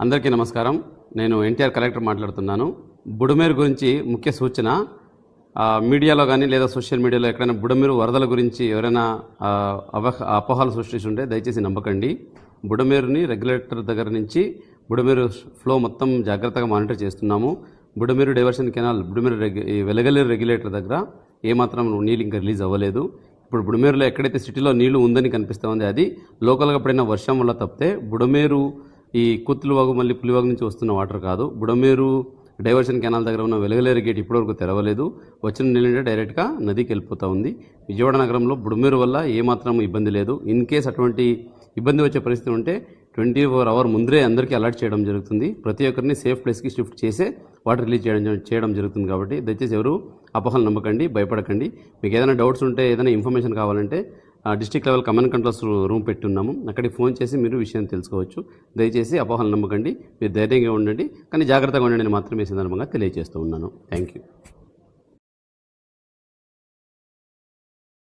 అందరికీ నమస్కారం. నేను ఎన్టీఆర్ కలెక్టర్ మాట్లాడుతున్నాను. బుడమేరు గురించి ముఖ్య సూచన, మీడియాలో కానీ లేదా సోషల్ మీడియాలో ఎక్కడైనా బుడమేరు వరదల గురించి ఎవరైనా అపోహలు సృష్టిస్తుంటే దయచేసి నమ్మకండి. బుడమేరుని రెగ్యులేటర్ దగ్గర నుంచి బుడమేరు ఫ్లో మొత్తం జాగ్రత్తగా మానిటర్ చేస్తున్నాము. Budameru diversion canal Velagaleru regulator దగ్గర ఏమాత్రం నీళ్ళు ఇంకా రిలీజ్ అవ్వలేదు. ఇప్పుడు బుడమేరులో ఎక్కడైతే సిటీలో నీళ్లు ఉందని కనిపిస్తూ ఉంది, అది లోకల్గా పడిన వర్షం వల్ల తప్పితే బుడమేరు ఈ కుత్తులవాగు మళ్ళీ పులివాగు నుంచి వస్తున్న వాటర్ కాదు. బుడమేరు డైవర్షన్ కెనాల్ దగ్గర ఉన్న వెలగలేరు గేట్ ఇప్పటివరకు తెరవలేదు. వచ్చిన నీళ్ళంటే డైరెక్ట్గా నదికి వెళ్ళిపోతూ ఉంది. విజయవాడ నగరంలో బుడమేరు వల్ల ఏమాత్రం ఇబ్బంది లేదు. ఇన్ కేస్ అటువంటి ఇబ్బంది వచ్చే పరిస్థితి ఉంటే 24 hours ముందరే అందరికీ అలర్ట్ చేయడం జరుగుతుంది. ప్రతి ఒక్కరిని సేఫ్ ప్లేస్కి షిఫ్ట్ చేసే వాటర్ రిలీజ్ చేయడం జరుగుతుంది. కాబట్టి దయచేసి ఎవరు అపోహలు నమ్మకండి, భయపడకండి. మీకు ఏదైనా డౌట్స్ ఉంటే, ఏదైనా ఇన్ఫర్మేషన్ కావాలంటే district level command controls room పెట్టున్నాము. అక్కడికి ఫోన్ చేసి మీరు విషయం తెలుసుకోవచ్చు. దయచేసి అపోహలు నమ్మకండి, మీరు ధైర్యంగా ఉండండి, కానీ జాగ్రత్తగా ఉండండి అని మాత్రమే సందర్భంగా తెలియజేస్తూ ఉన్నాను. Thank you.